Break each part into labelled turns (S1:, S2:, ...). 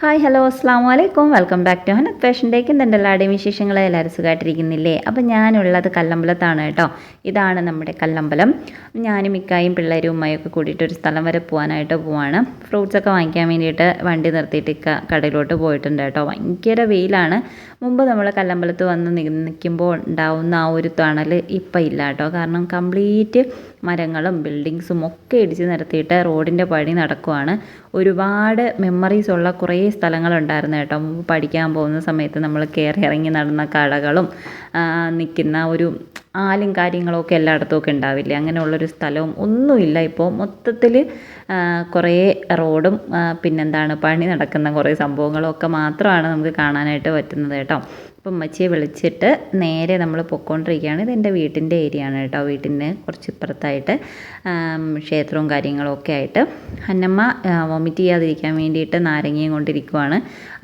S1: Hi hello അസ്സാം വലൈക്കും welcome back to ഹനത് ഫാഷൻ്റേക്ക് എന്തുണ്ട് എല്ലാവരുടെയും വിശേഷങ്ങൾ എല്ലാവരും സുഖമായിട്ടിരിക്കുന്നില്ലേ. അപ്പോൾ ഞാനുള്ളത് കല്ലമ്പലത്താണ് കേട്ടോ. ഇതാണ് നമ്മുടെ കല്ലമ്പലം. ഞാനും മിക്കായും പിള്ളേരും ഉമ്മയൊക്കെ കൂടിയിട്ട് ഒരു സ്ഥലം വരെ പോകാനായിട്ട് പോവാണ്. ഫ്രൂട്ട്സൊക്കെ വാങ്ങിക്കാൻ വേണ്ടിയിട്ട് വണ്ടി നിർത്തിയിട്ട് കടയിലോട്ട് പോയിട്ടുണ്ട് കേട്ടോ. ഭയങ്കര വെയിലാണ്. മുമ്പ് നമ്മൾ കല്ലമ്പലത്ത് വന്ന് നിൽക്കുമ്പോൾ ഉണ്ടാവുന്ന ആ ഒരു തണൽ ഇപ്പം ഇല്ല കേട്ടോ. കാരണം കംപ്ലീറ്റ് മരങ്ങളും ബിൽഡിങ്സും ഒക്കെ ഇടിച്ച് നിരത്തിയിട്ട് റോഡിൻ്റെ പണി നടക്കുവാണ്. ഒരുപാട് മെമ്മറീസ് ഉള്ള കുറേ സ്ഥലങ്ങളുണ്ടായിരുന്നു കേട്ടോ. മുമ്പ് പഠിക്കാൻ പോകുന്ന സമയത്ത് നമ്മൾ കയറി ഇറങ്ങി നടന്ന കടകളും നിൽക്കുന്ന ഒരു ആലും കാര്യങ്ങളൊക്കെ എല്ലായിടത്തും ഒക്കെ ഉണ്ടാവില്ലേ, അങ്ങനെയുള്ളൊരു സ്ഥലവും ഒന്നുമില്ല ഇപ്പോൾ. മൊത്തത്തിൽ കുറേ റോഡും പിന്നെന്താണ് പണി നടക്കുന്ന കുറേ സംഭവങ്ങളും ഒക്കെ മാത്രമാണ് നമുക്ക് കാണാനായിട്ട് പറ്റുന്നത് കേട്ടോ. അപ്പം ഉമ്മച്ചിയെ വിളിച്ചിട്ട് നേരെ നമ്മൾ പൊയ്ക്കൊണ്ടിരിക്കുകയാണ്. ഇതെൻ്റെ വീട്ടിൻ്റെ ഏരിയ ആണ് കേട്ടോ. വീട്ടിന് കുറച്ച് ഇപ്പുറത്തായിട്ട് ക്ഷേത്രവും കാര്യങ്ങളും ഒക്കെ ആയിട്ട് അന്നമ്മ വൊമിറ്റ് ചെയ്യാതിരിക്കാൻ വേണ്ടിയിട്ട് നാരങ്ങയും കൊണ്ടിരിക്കുവാണ്.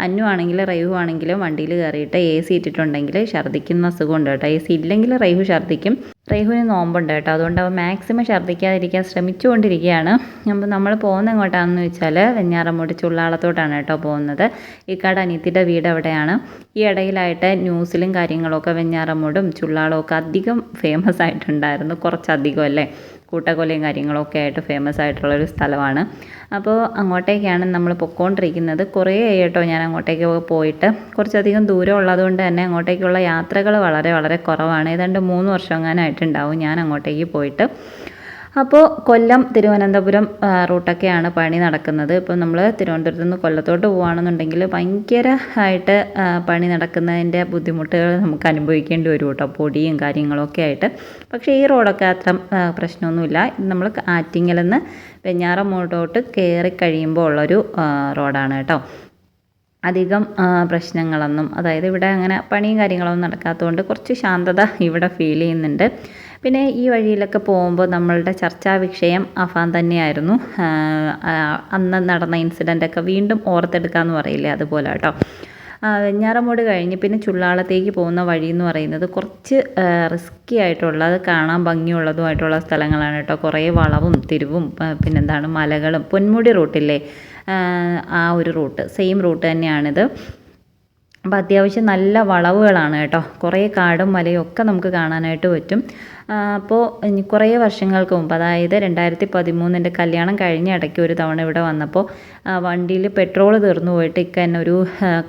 S1: അന്നു ആണെങ്കിലും റൈഹു ആണെങ്കിലും വണ്ടിയിൽ കയറിയിട്ട് എ സി ഇട്ടിട്ടുണ്ടെങ്കിൽ ഛർദ്ദിക്കുന്ന അസുഖമുണ്ട് കേട്ടോ. എ സി ഇല്ലെങ്കിൽ റൈഹു ഛർദ്ദിക്കും. റൈഹുവിന് നോമ്പുണ്ട് കേട്ടോ. അതുകൊണ്ട് അവൻ മാക്സിമം ഛർദ്ദിക്കാതിരിക്കാൻ ശ്രമിച്ചുകൊണ്ടിരിക്കുകയാണ്. അപ്പോൾ നമ്മൾ പോകുന്നത് എങ്ങോട്ടാണെന്ന് വെച്ചാൽ വെഞ്ഞാറമൂട് ചുള്ളാളത്തോട്ടാണ് കേട്ടോ പോകുന്നത്. ഇക്കാട് അനിയത്തിയുടെ വീട് അവിടെയാണ്. ഈ ഇടയിലായിട്ട് ന്യൂസിലും കാര്യങ്ങളൊക്കെ വെഞ്ഞാറമൂടും ചുള്ളാളവും ഒക്കെ അധികം ഫേമസ് ആയിട്ടുണ്ടായിരുന്നു. കുറച്ചധികം അല്ലേ, കൂട്ടക്കൊലയും കാര്യങ്ങളൊക്കെ ആയിട്ട് ഫേമസ് ആയിട്ടുള്ളൊരു സ്ഥലമാണ്. അപ്പോൾ അങ്ങോട്ടേക്കാണ് നമ്മൾ പൊയ്ക്കൊണ്ടിരിക്കുന്നത്. കുറേ കേട്ടോ ഞാൻ അങ്ങോട്ടേക്ക് പോയിട്ട്. കുറച്ചധികം ദൂരം ഉള്ളതുകൊണ്ട് തന്നെ അങ്ങോട്ടേക്കുള്ള യാത്രകൾ വളരെ വളരെ കുറവാണ്. ഏതാണ്ട് 3 വർഷം എങ്ങാനായിട്ടുണ്ടാവും ഞാൻ അങ്ങോട്ടേക്ക് പോയിട്ട്. അപ്പോൾ കൊല്ലം തിരുവനന്തപുരം റൂട്ടൊക്കെയാണ് പണി നടക്കുന്നത്. ഇപ്പോൾ നമ്മൾ തിരുവനന്തപുരത്ത് നിന്ന് കൊല്ലത്തോട്ട് പോകുകയാണെന്നുണ്ടെങ്കിൽ ഭയങ്കരമായിട്ട് പണി നടക്കുന്നതിൻ്റെ ബുദ്ധിമുട്ടുകൾ നമുക്ക് അനുഭവിക്കേണ്ടി വരും കേട്ടോ, പൊടിയും കാര്യങ്ങളൊക്കെ ആയിട്ട്. പക്ഷേ ഈ റോഡൊക്കെ അത്ര പ്രശ്നമൊന്നുമില്ല. നമ്മൾ ആറ്റിങ്ങൽ നിന്ന് വെഞ്ഞാറമൂടോട്ട് കയറി കഴിയുമ്പോൾ ഉള്ളൊരു റോഡാണ് കേട്ടോ. അധികം പ്രശ്നങ്ങളൊന്നും, അതായത് ഇവിടെ അങ്ങനെ പണിയും കാര്യങ്ങളൊന്നും നടക്കാത്തതുകൊണ്ട് കുറച്ച് ശാന്തത ഇവിടെ ഫീൽ ചെയ്യുന്നുണ്ട്. പിന്നെ ഈ വഴിയിലൊക്കെ പോകുമ്പോൾ നമ്മളുടെ ചർച്ചാ വിഷയം അഫാൻ തന്നെയായിരുന്നു. അന്ന് നടന്ന ഇൻസിഡൻ്റൊക്കെ വീണ്ടും ഓർത്തെടുക്കാമെന്ന് പറയില്ലേ, അതുപോലെ കേട്ടോ. വെഞ്ഞാറമൂട് കഴിഞ്ഞ് പിന്നെ ചുള്ളാളത്തേക്ക് പോകുന്ന വഴി എന്ന് പറയുന്നത് കുറച്ച് റിസ്ക്കി ആയിട്ടുള്ളത്, കാണാൻ ഭംഗിയുള്ളതുമായിട്ടുള്ള സ്ഥലങ്ങളാണ് കേട്ടോ. കുറേ വളവും തിരിവും പിന്നെന്താണ് മലകളും, പൊന്മുടി റൂട്ടില്ലേ, ആ ഒരു റൂട്ട് സെയിം റൂട്ട് തന്നെയാണിത്. അപ്പോൾ അത്യാവശ്യം നല്ല വളവുകളാണ് കേട്ടോ. കുറേ കാടും മലയും ഒക്കെ നമുക്ക് കാണാനായിട്ട് പറ്റും. അപ്പോൾ കുറേ വർഷങ്ങൾക്ക് മുമ്പ്, അതായത് 2013 എൻ്റെ കല്യാണം കഴിഞ്ഞ ഇടയ്ക്ക് ഒരു തവണ ഇവിടെ വന്നപ്പോൾ വണ്ടിയിൽ പെട്രോൾ തീർന്നു പോയിട്ട് ഇക്ക എന്നെ ഒരു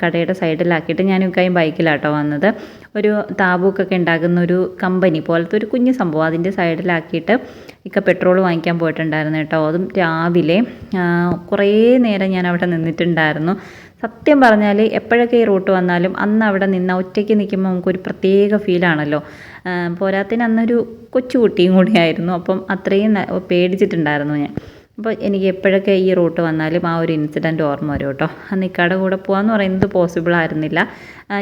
S1: കടയുടെ സൈഡിലാക്കിയിട്ട്, ഞാൻ ഇക്കായും ബൈക്കിലാട്ടോ വന്നത്. ഒരു താബൂക്കൊക്കെ ഉണ്ടാക്കുന്ന ഒരു കമ്പനി പോലത്തെ ഒരു കുഞ്ഞു സംഭവം അതിൻ്റെ സൈഡിലാക്കിയിട്ട് ഇക്ക പെട്രോൾ വാങ്ങിക്കാൻ പോയിട്ടുണ്ടായിരുന്നു കേട്ടോ. അതും രാവിലെ കുറേ നേരം ഞാൻ അവിടെ നിന്നിട്ടുണ്ടായിരുന്നു. സത്യം പറഞ്ഞാൽ എപ്പോഴൊക്കെ ഈ റൂട്ട് വന്നാലും അന്ന് അവിടെ നിന്ന് ഒറ്റയ്ക്ക് നിൽക്കുമ്പോൾ നമുക്കൊരു പ്രത്യേക ഫീലാണല്ലോ. പോരാത്തിന് അന്നൊരു കൊച്ചുകുട്ടിയും കൂടിയായിരുന്നു. അപ്പം അത്രയും പേടിച്ചിട്ടുണ്ടായിരുന്നു ഞാൻ. അപ്പോൾ എനിക്ക് എപ്പോഴൊക്കെ ഈ റൂട്ട് വന്നാലും ആ ഒരു ഇൻസിഡൻറ്റ് ഓർമ്മ വരും കേട്ടോ. അന്ന് ഇക്കയുടെ കൂടെ പോകാമെന്ന് പറയുന്നത് പോസിബിൾ ആയിരുന്നില്ല.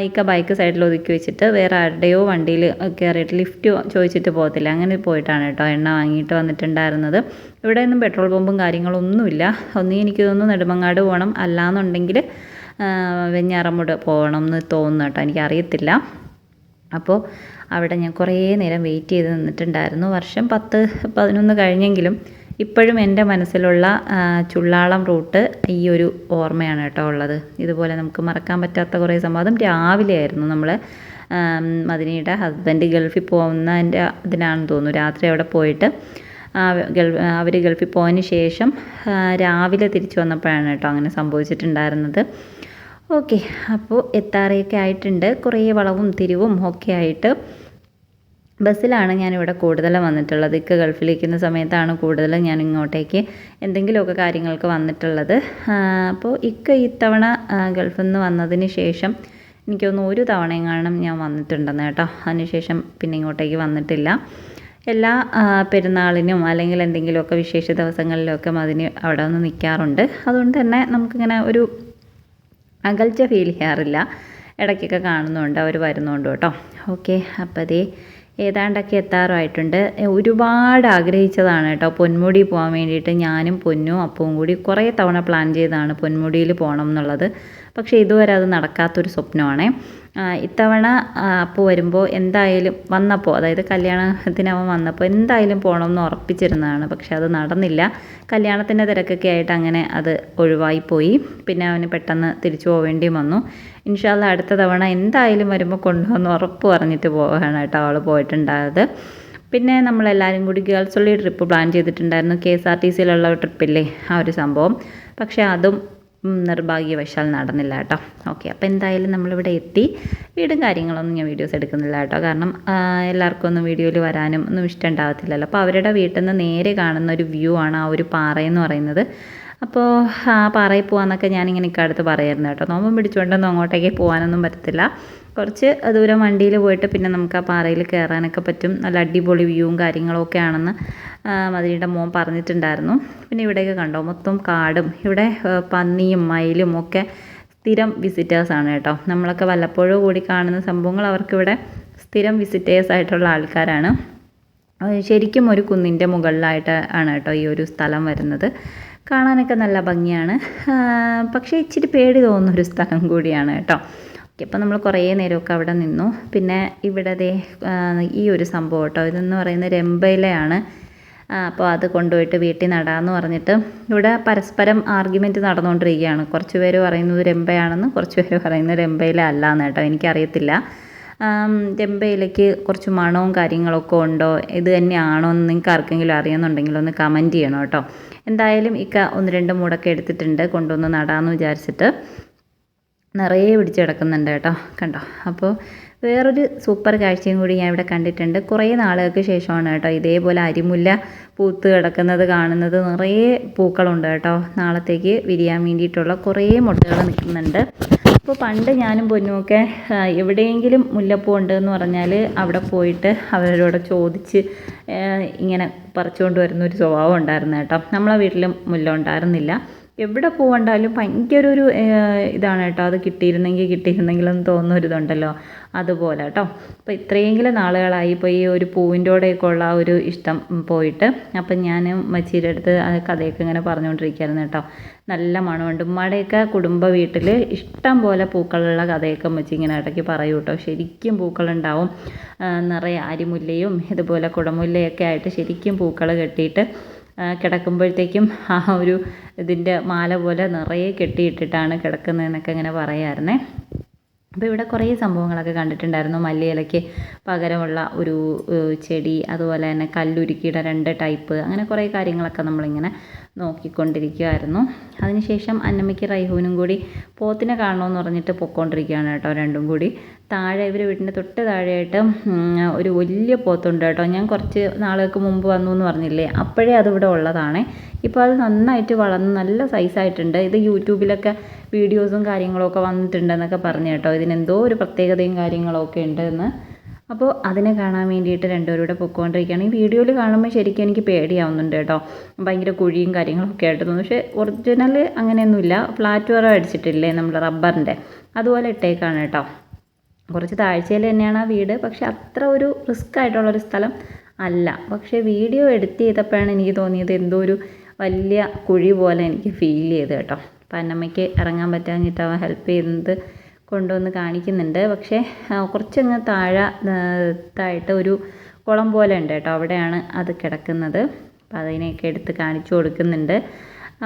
S1: ഇക്ക ബൈക്ക് സൈഡിൽ ഒതുക്കി വെച്ചിട്ട് വേറെ ആരുടെയോ വണ്ടിയിൽ കയറിയിട്ട് ലിഫ്റ്റ് ചോദിച്ചിട്ട് പോകത്തില്ല, അങ്ങനെ പോയിട്ടാണ് കേട്ടോ എണ്ണ വാങ്ങിയിട്ട് വന്നിട്ടുണ്ടായിരുന്നത്. ഇവിടെ ഒന്നും പെട്രോൾ പമ്പും കാര്യങ്ങളൊന്നുമില്ല. ഒന്നീ എനിക്ക് തോന്നുന്നു നെടുമങ്ങാട് പോകണം, അല്ലാന്നുണ്ടെങ്കിൽ വെഞ്ഞാറമൂട് പോകണം എന്ന് തോന്നുന്നു കേട്ടോ, എനിക്കറിയത്തില്ല. അപ്പോൾ അവിടെ ഞാൻ കുറേ നേരം വെയിറ്റ് ചെയ്ത് നിന്നിട്ടുണ്ടായിരുന്നു. വർഷം 10-11 കഴിഞ്ഞെങ്കിലും ഇപ്പോഴും എൻ്റെ മനസ്സിലുള്ള ചുള്ളാളം റൂട്ട് ഈ ഒരു ഓർമ്മയാണ് കേട്ടോ ഉള്ളത്. ഇതുപോലെ നമുക്ക് മറക്കാൻ പറ്റാത്ത കുറേ സംഭവം. അതും രാവിലെ ആയിരുന്നു. നമ്മൾ മദിനയുടെ ഹസ്ബൻഡ് ഗൾഫിൽ പോകുന്നതിൻ്റെ ഇതിനാണെന്ന് തോന്നുന്നു. രാത്രി അവിടെ പോയിട്ട് അവർ ഗൾഫിൽ പോയതിന് ശേഷം രാവിലെ തിരിച്ചു വന്നപ്പോഴാണ് കേട്ടോ അങ്ങനെ സംഭവിച്ചിട്ടുണ്ടായിരുന്നത്. ഓക്കെ, അപ്പോൾ എത്താറയൊക്കെ ആയിട്ടുണ്ട്. കുറേ വളവും തിരിവും ഒക്കെ ആയിട്ട് ബസ്സിലാണ് ഞാനിവിടെ കൂടുതൽ വന്നിട്ടുള്ളത്. ഇക്ക ഗൾഫിലിരിക്കുന്ന സമയത്താണ് കൂടുതൽ ഞാൻ ഇങ്ങോട്ടേക്ക് എന്തെങ്കിലുമൊക്കെ കാര്യങ്ങൾക്ക് വന്നിട്ടുള്ളത്. അപ്പോൾ ഇക്ക ഇത്തവണ ഗൾഫിൽ നിന്ന് വന്നതിന് ശേഷം എനിക്കൊന്ന് ഒരു തവണയെങ്ങാനും ഞാൻ വന്നിട്ടുണ്ടെന്ന് കേട്ടോ. അതിനുശേഷം പിന്നെ ഇങ്ങോട്ടേക്ക് വന്നിട്ടില്ല. എല്ലാ പെരുന്നാളിനും അല്ലെങ്കിൽ എന്തെങ്കിലുമൊക്കെ വിശേഷ ദിവസങ്ങളിലൊക്കെ അതിന് അവിടെ ഒന്ന് നിൽക്കാറുണ്ട്. അതുകൊണ്ട് തന്നെ നമുക്കിങ്ങനെ ഒരു അകൽച്ച ഫീൽ ചെയ്യാറില്ല. ഇടയ്ക്കൊക്കെ കാണുന്നുണ്ട്, അവർ വരുന്നുണ്ട് കേട്ടോ. ഓക്കെ, അപ്പോൾ അതേ ഏതാണ്ടൊക്കെ എത്താറായിട്ടുണ്ട്. ഒരുപാട് ആഗ്രഹിച്ചതാണ് കേട്ടോ പൊന്മുടി പോകാൻ വേണ്ടിയിട്ട്. ഞാനും പൊന്നും അപ്പവും കൂടി കുറേ തവണ പ്ലാൻ ചെയ്തതാണ് പൊന്മുടിയിൽ പോകണം എന്നുള്ളത്. പക്ഷേ ഇതുവരെ അത് നടക്കാത്തൊരു സ്വപ്നമാണേ. ഇത്തവണ അപ്പോൾ വരുമ്പോൾ എന്തായാലും വന്നപ്പോൾ, അതായത് കല്യാണത്തിന് അവൻ വന്നപ്പോൾ എന്തായാലും പോകണമെന്ന് ഉറപ്പിച്ചിരുന്നതാണ്. പക്ഷെ അത് നടന്നില്ല. കല്യാണത്തിൻ്റെ തിരക്കൊക്കെ ആയിട്ട് അങ്ങനെ അത് ഒഴിവായിപ്പോയി. പിന്നെ അവന് പെട്ടെന്ന് തിരിച്ചു പോവേണ്ടിയും വന്നു. ഇൻഷാ അല്ലാ അടുത്ത തവണ എന്തായാലും വരുമ്പോൾ കൊണ്ടുവന്ന് ഉറപ്പ് പറഞ്ഞിട്ട് പോവുകയാണ് കേട്ടോ അവൾ പോയിട്ടുണ്ടായത്. പിന്നെ നമ്മളെല്ലാവരും കൂടി ഗേൾസ് ഒള്ളി ട്രിപ്പ് പ്ലാൻ ചെയ്തിട്ടുണ്ടായിരുന്നു. KSRTCയിലുള്ള ട്രിപ്പില്ലേ, ആ ഒരു സംഭവം. പക്ഷേ അതും നിർഭാഗ്യവശാൽ നടന്നില്ല കേട്ടോ. ഓക്കെ, അപ്പോൾ എന്തായാലും നമ്മളിവിടെ എത്തി. വീടും കാര്യങ്ങളൊന്നും ഞാൻ വീഡിയോസ് എടുക്കുന്നില്ല കേട്ടോ. കാരണം എല്ലാവർക്കും ഒന്നും വീഡിയോയിൽ വരാനും ഒന്നും ഇഷ്ടം ഉണ്ടാകത്തില്ലല്ലോ. അപ്പോൾ അവരുടെ വീട്ടിൽ നിന്ന് നേരെ കാണുന്ന ഒരു വ്യൂ ആണ് ആ ഒരു പാറയെന്ന് പറയുന്നത്. അപ്പോൾ ആ പാറയിൽ പോകാമെന്നൊക്കെ ഞാനിങ്ങനെ അടുത്ത് പറയായിരുന്നു കേട്ടോ. നോമ്പും പിടിച്ചുകൊണ്ടൊന്നും അങ്ങോട്ടേക്ക് പോകാനൊന്നും പറ്റത്തില്ല. കുറച്ച് ദൂരം വണ്ടിയിൽ പോയിട്ട് പിന്നെ നമുക്ക് ആ പാറയിൽ കയറാനൊക്കെ പറ്റും. നല്ല അടിപൊളി വ്യൂവും കാര്യങ്ങളൊക്കെ ആണെന്ന് മദീനയുടെ മോൻ പറഞ്ഞിട്ടുണ്ടായിരുന്നു. പിന്നെ ഇവിടെയൊക്കെ കണ്ടോ, മൊത്തം കാടും. ഇവിടെ പന്നിയും മയിലും ഒക്കെ സ്ഥിരം വിസിറ്റേഴ്സാണ് കേട്ടോ. നമ്മളൊക്കെ വല്ലപ്പോഴും കൂടി കാണുന്ന സംഭവങ്ങൾ അവർക്കിവിടെ സ്ഥിരം വിസിറ്റേഴ്സ് ആയിട്ടുള്ള ആൾക്കാരാണ്. ശരിക്കും ഒരു കുന്നിൻ്റെ മുകളിലായിട്ട് ആണ് കേട്ടോ ഈ ഒരു സ്ഥലം വരുന്നത്. കാണാനൊക്കെ നല്ല ഭംഗിയാണ്. പക്ഷേ ഇച്ചിരി പേടി തോന്നുന്നൊരു സ്ഥലം കൂടിയാണ് കേട്ടോ. ഓക്കെ, അപ്പോൾ നമ്മൾ കുറേ നേരമൊക്കെ അവിടെ നിന്നു. പിന്നെ ഇവിടെ ഈ ഒരു സംഭവം കേട്ടോ, ഇതെന്ന് പറയുന്നത് രമ്പയിലയാണ്. അപ്പോൾ അത് കൊണ്ടുപോയിട്ട് വീട്ടിൽ നടാമെന്ന് പറഞ്ഞിട്ട് ഇവിടെ പരസ്പരം ആർഗ്യുമെൻറ്റ് നടന്നുകൊണ്ടിരിക്കുകയാണ്. കുറച്ച് പേര് പറയുന്നത് രമ്പയാണെന്ന്, കുറച്ച് പേര് പറയുന്നത് രമ്പയില അല്ലാന്ന് കേട്ടോ. എനിക്കറിയത്തില്ല. രമ്പയിലേക്ക് കുറച്ച് മണവും കാര്യങ്ങളൊക്കെ ഉണ്ടോ, ഇത് തന്നെയാണോ എന്ന് നിങ്ങൾക്ക് ആർക്കെങ്കിലും അറിയുന്നുണ്ടെങ്കിൽ ഒന്ന് കമൻറ്റ് ചെയ്യണം കേട്ടോ. എന്തായാലും 1-2 മൂടൊക്കെ എടുത്തിട്ടുണ്ട് കൊണ്ടുവന്ന് നടാമെന്ന് വിചാരിച്ചിട്ട്. നിറയെ പിടിച്ച് കിടക്കുന്നുണ്ട് കേട്ടോ, കണ്ടോ. അപ്പോൾ വേറൊരു സൂപ്പർ കാഴ്ചയും കൂടി ഞാൻ ഇവിടെ കണ്ടിട്ടുണ്ട്. കുറേ നാളുകൾക്ക് ശേഷമാണ് കേട്ടോ ഇതേപോലെ അരിമുല്ല പൂത്ത് കിടക്കുന്നത് കാണുന്നത്. നിറയെ പൂക്കളുണ്ട് കേട്ടോ. നാളത്തേക്ക് വിരിയാൻ വേണ്ടിയിട്ടുള്ള കുറേ മുട്ടകൾ നിൽക്കുന്നുണ്ട്. അപ്പോൾ പണ്ട് ഞാനും പൊന്നുമൊക്കെ എവിടെയെങ്കിലും മുല്ലപ്പൂ ഉണ്ടെന്ന് പറഞ്ഞാൽ അവിടെ പോയിട്ട് അവരോട് ചോദിച്ച് ഇങ്ങനെ പറിച്ചുകൊണ്ട് വരുന്നൊരു സ്വഭാവം ഉണ്ടായിരുന്നു കേട്ടോ. നമ്മളെ വീട്ടിലും മുല്ല ഉണ്ടായിരുന്നില്ല. എവിടെ പോകണ്ടാലും ഭയങ്കര ഒരു ഇതാണ് കേട്ടോ. അത് കിട്ടിയിരുന്നെങ്കിലെന്ന് തോന്നുന്ന ഒരിതുണ്ടല്ലോ, അതുപോലെ കേട്ടോ. അപ്പോൾ ഇത്രയെങ്കിലും നാളുകളായി ഇപ്പോൾ ഈ ഒരു പൂവിൻ്റെ കൂടെയൊക്കെ ഉള്ള ആ ഒരു ഇഷ്ടം പോയിട്ട്. അപ്പം ഞാൻ മച്ചിയുടെ അടുത്ത് ആ കഥയൊക്കെ ഇങ്ങനെ പറഞ്ഞുകൊണ്ടിരിക്കുകയായിരുന്നു കേട്ടോ. നല്ല മണമുണ്ട്. ഉമ്മയുടെയൊക്കെ കുടുംബ വീട്ടിൽ ഇഷ്ടം പോലെ പൂക്കളുള്ള കഥയൊക്കെ മച്ചി ഇങ്ങനെ ഇടയ്ക്ക് പറയൂ കേട്ടോ. ശരിക്കും പൂക്കളുണ്ടാവും. നിറയെ അരിമുല്ലയും ഇതുപോലെ കുടമുല്ലയൊക്കെ ആയിട്ട് ശരിക്കും പൂക്കൾ കെട്ടിയിട്ട് കിടക്കുമ്പോഴത്തേക്കും ആ ഒരു ഇതിൻ്റെ മാല പോലെ നിറയെ കെട്ടിയിട്ടിട്ടാണ് കിടക്കുന്നതെന്നൊക്കെ ഇങ്ങനെ പറയാമായിരുന്നേ. അപ്പോൾ ഇവിടെ കുറേ സംഭവങ്ങളൊക്കെ കണ്ടിട്ടുണ്ടായിരുന്നു. മല്ലിയിലയ്ക്ക് പകരമുള്ള ഒരു ചെടി, അതുപോലെ തന്നെ കല്ലുരുക്കിയുടെ 2 ടൈപ്പ്, അങ്ങനെ കുറേ കാര്യങ്ങളൊക്കെ നമ്മളിങ്ങനെ നോക്കിക്കൊണ്ടിരിക്കുമായിരുന്നു. അതിനുശേഷം അന്നമ്മയ്ക്ക് റൈഹൂനും കൂടി പോത്തിനെ കാണണമെന്ന് പറഞ്ഞിട്ട് പൊയ്ക്കൊണ്ടിരിക്കുകയാണ് കേട്ടോ. രണ്ടും കൂടി താഴെ ഇവർ വീട്ടിൻ്റെ തൊട്ട് താഴെയായിട്ട് ഒരു വലിയ പോത്തുണ്ട് കേട്ടോ. ഞാൻ കുറച്ച് നാളുകൾക്ക് മുമ്പ് വന്നു എന്ന് പറഞ്ഞില്ലേ, അപ്പോഴേ അതിവിടെ ഉള്ളതാണ്. ഇപ്പോൾ അത് നന്നായിട്ട് വളർന്ന് നല്ല സൈസായിട്ടുണ്ട്. ഇത് യൂട്യൂബിലൊക്കെ വീഡിയോസും കാര്യങ്ങളൊക്കെ വന്നിട്ടുണ്ടെന്നൊക്കെ പറഞ്ഞു കേട്ടോ. ഇതിനെന്തോ ഒരു പ്രത്യേകതയും കാര്യങ്ങളൊക്കെ ഉണ്ടെന്ന്. അപ്പോൾ അതിനെ കാണാൻ വേണ്ടിയിട്ട് രണ്ടുപേരും കൂടെ പൊയ്ക്കൊണ്ടിരിക്കുകയാണ്. ഈ വീഡിയോയിൽ കാണുമ്പോൾ ശരിക്കും എനിക്ക് പേടിയാവുന്നുണ്ട് കേട്ടോ. ഭയങ്കര കുഴിയും കാര്യങ്ങളൊക്കെ ആയിട്ട് തോന്നും. പക്ഷേ ഒറിജിനൽ അങ്ങനെയൊന്നുമില്ല. ഫ്ലാറ്റ് വെറോ അടിച്ചിട്ടില്ലേ നമ്മൾ റബ്ബറിൻ്റെ, അതുപോലെ ഇട്ടേക്കാണ് കേട്ടോ. കുറച്ച് താഴ്ചയിൽ തന്നെയാണ് ആ വീട്. പക്ഷെ അത്ര ഒരു റിസ്ക് ആയിട്ടുള്ളൊരു സ്ഥലം അല്ല. പക്ഷേ വീഡിയോ എഡിറ്റ് ചെയ്തപ്പോഴാണ് എനിക്ക് തോന്നിയത് എന്തോ ഒരു വലിയ കുഴി പോലെ എനിക്ക് ഫീൽ ചെയ്ത് കേട്ടോ. അപ്പം അന്നമ്മയ്ക്ക് ഇറങ്ങാൻ പറ്റാഞ്ഞിട്ട് അവൻ ഹെൽപ്പ് ചെയ്യുന്നത് കൊണ്ടുവന്ന് കാണിക്കുന്നുണ്ട്. പക്ഷേ കുറച്ചങ്ങ് താഴത്തായിട്ട് ഒരു കുളം പോലെ ഉണ്ട് കേട്ടോ. അവിടെയാണ് അത് കിടക്കുന്നത്. അപ്പോൾ അതിനെയൊക്കെ എടുത്ത് കാണിച്ചു കൊടുക്കുന്നുണ്ട്.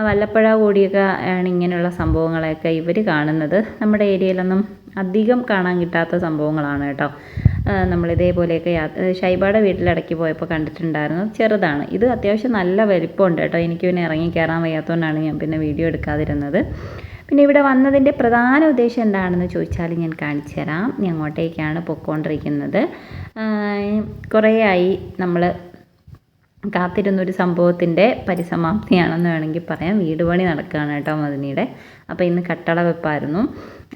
S1: വല്ലപ്പുഴ കൂടിയൊക്കെ ആണ് ഇങ്ങനെയുള്ള സംഭവങ്ങളെയൊക്കെ ഇവർ കാണുന്നത്. നമ്മുടെ ഏരിയയിലൊന്നും അധികം കാണാൻ കിട്ടാത്ത സംഭവങ്ങളാണ് കേട്ടോ. നമ്മളിതേപോലെയൊക്കെ ഷൈബയുടെ വീട്ടിലിടയ്ക്ക് പോയപ്പോൾ കണ്ടിട്ടുണ്ടായിരുന്നു. ചെറുതാണ് ഇത്. അത്യാവശ്യം നല്ല വലിപ്പമുണ്ട് കേട്ടോ. എനിക്ക് പിന്നെ ഇറങ്ങി കയറാൻ വയ്യാത്തതുകൊണ്ടാണ് ഞാൻ പിന്നെ വീഡിയോ എടുക്കാതിരുന്നത്. പിന്നെ ഇവിടെ വന്നതിൻ്റെ പ്രധാന ഉദ്ദേശം എന്താണെന്ന് ചോദിച്ചാൽ ഞാൻ കാണിച്ചു തരാം. ഞാൻ അങ്ങോട്ടേക്കാണ് പൊയ്ക്കൊണ്ടിരിക്കുന്നത്. കുറേയായി നമ്മൾ കാത്തിരുന്നൊരു സംഭവത്തിൻ്റെ പരിസമാപ്തിയാണെന്ന് വേണമെങ്കിൽ പറയാം. വീട് പണി നടക്കുകയാണ് കേട്ടോ മദനിയുടെ. അപ്പോൾ ഇന്ന് കട്ടള വെപ്പായിരുന്നു.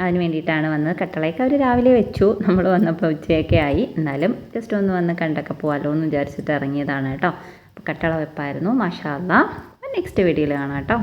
S1: അതിന് വേണ്ടിയിട്ടാണ് വന്നത്. കട്ടളയൊക്കെ അവർ രാവിലെ വെച്ചു. നമ്മൾ വന്നപ്പോൾ ഉച്ചയൊക്കെ ആയി. എന്നാലും ജസ്റ്റ് ഒന്ന് വന്ന് കണ്ടൊക്കെ പോകാമല്ലോ എന്ന് വിചാരിച്ചിട്ട് ഇറങ്ങിയതാണ് കേട്ടോ. അപ്പോൾ കട്ടള വെപ്പായിരുന്നു. മാഷാ അല്ലാ. നെക്സ്റ്റ് വീഡിയോയിൽ കാണാം കേട്ടോ.